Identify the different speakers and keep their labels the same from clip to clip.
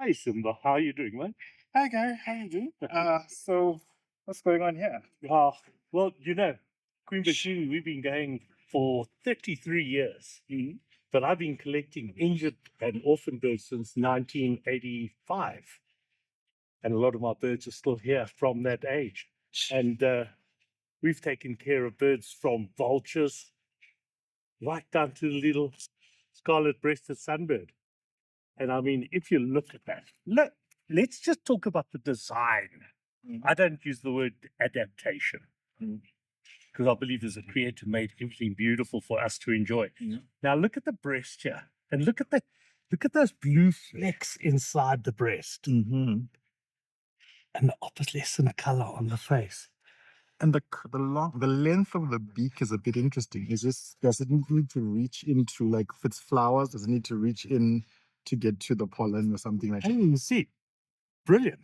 Speaker 1: Hi Simba, how are you doing, man?
Speaker 2: Hi, Gary. How you doing? So what's going on here?
Speaker 1: Uh, well, Kuimba Shiri, we've been going for 33 years, but I've been collecting injured and orphan birds since 1985. And a lot of my birds are still here from that age. And we've taken care of birds from vultures right down to the little scarlet-breasted sunbird. And I mean, if you look at that, let's just talk about the design. I don't use the word adaptation because I believe there's a creator made everything beautiful for us to enjoy. Now look at the breast here, and look at those blue flecks inside the breast, and the opalescent color on the face.
Speaker 2: And the length of the beak is a bit interesting. Does it need to reach into, like, if it's flowers, does it need to reach in to get to the pollen or something like that?
Speaker 1: And you see, brilliant.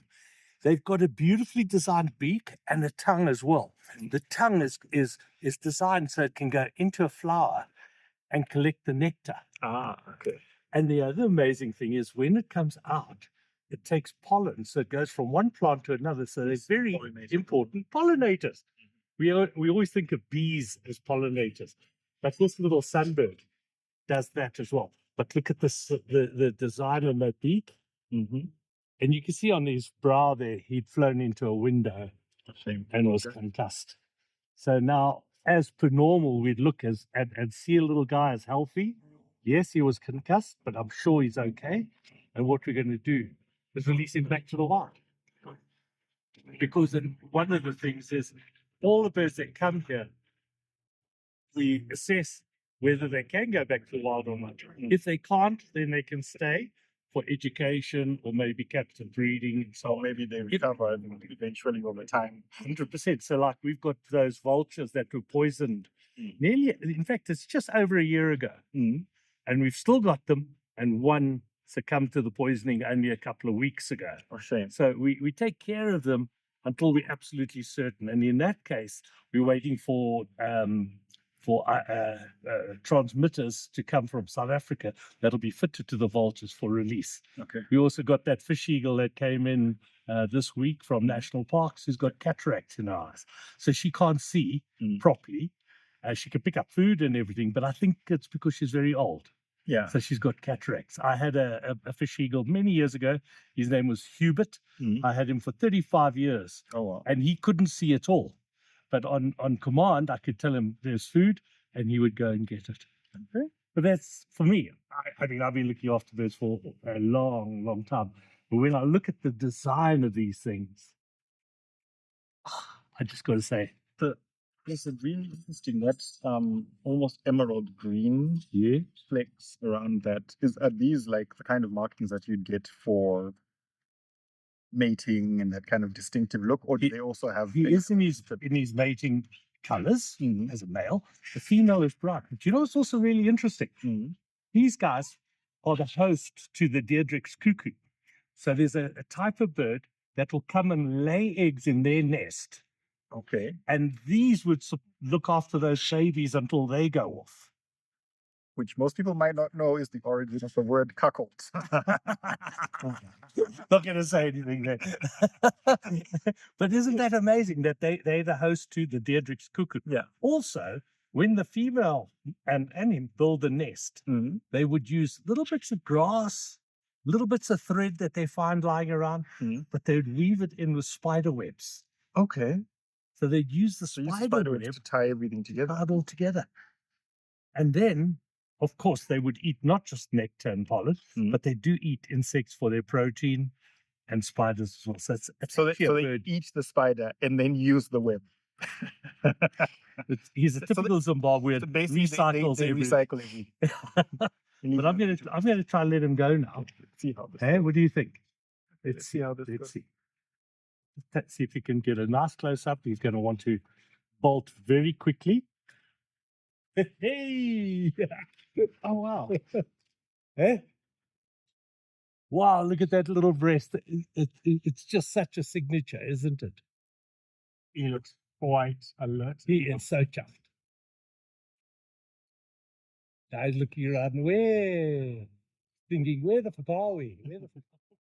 Speaker 1: They've got a beautifully designed beak and a tongue as well. The tongue is designed so it can go into a flower and collect the nectar.
Speaker 2: Okay.
Speaker 1: And the other amazing thing is when it comes out, it takes pollen. So it goes from one plant to another. So they're very important pollinators. We always think of bees as pollinators, but this little sunbird does that as well. But look at this, the design on that beak. And you can see on his brow there, he'd flown into a window and was concussed. So now, as per normal, we'd look and see a little guy as healthy. Yes, he was concussed, but I'm sure he's okay. And what we're going to do is release him back to the wild. Because one of the things is all the birds that come here, we assess whether they can go back to the wild or not. If they can't, then they can stay for education or maybe captive breeding.
Speaker 2: So maybe they recover eventually over time.
Speaker 1: 100%. So like we've got those vultures that were poisoned in fact, it's just over a year ago. And we've still got them, and one succumbed to the poisoning only a couple of weeks ago.
Speaker 2: Oh, shame.
Speaker 1: So we take care of them until we're absolutely certain. And in that case, we're waiting for transmitters to come from South Africa that'll be fitted to the vultures for release.
Speaker 2: Okay.
Speaker 1: We also got that fish eagle that came in this week from National Parks who's got cataracts in her eyes. So she can't see properly. She can pick up food and everything, but I think it's because she's very old.
Speaker 2: Yeah.
Speaker 1: So she's got cataracts. I had a fish eagle many years ago. His name was Hubert. I had him for 35 years.
Speaker 2: Oh, wow.
Speaker 1: And he couldn't see at all. But on command, I could tell him there's food, and he would go and get it.
Speaker 2: Okay.
Speaker 1: But that's, for me, I mean, I've been looking after birds for a long, long time. But when I look at the design of these things, I just got to say,
Speaker 2: It's really interesting. That's almost emerald green flecks around that. Are these like the kind of markings that you'd get for mating and that kind of distinctive look, or do they also have?
Speaker 1: He is in his mating colors as a male. The female is bright. But you know what's also really interesting? These guys are the host to the Deirdre's cuckoo. So there's a type of bird that will come and lay eggs in their nest.
Speaker 2: Okay.
Speaker 1: And these would look after those babies until they go off.
Speaker 2: Which most people might not know is the origin of the word cuckold.
Speaker 1: Not going to say anything there. But isn't that amazing that they're the host to the Deirdre's cuckoo?
Speaker 2: Yeah.
Speaker 1: Also, when the female and him build a nest, they would use little bits of grass, little bits of thread that they find lying around, but they would weave it in with spider webs.
Speaker 2: Okay.
Speaker 1: So they'd use the spider web
Speaker 2: to tie everything together.
Speaker 1: Tie it all together. And then, of course, they would eat not just nectar and pollen, but they do eat insects for their protein and spiders as well. So
Speaker 2: they eat the spider and then use the web.
Speaker 1: He's a typical Zimbabwean.
Speaker 2: So
Speaker 1: recycles
Speaker 2: they recycle everything.
Speaker 1: But I'm going to try and let him go now.
Speaker 2: Let's see how this
Speaker 1: goes. What do you think?
Speaker 2: Let's see how this goes.
Speaker 1: Let's see if he can get a nice close up. He's going to want to bolt very quickly. Hey! Oh, wow. Wow, look at that little breast. It's just such a signature, isn't it?
Speaker 2: He looks quite alert.
Speaker 1: He is so chuffed. Guys looking around, thinking, where the fuck are we?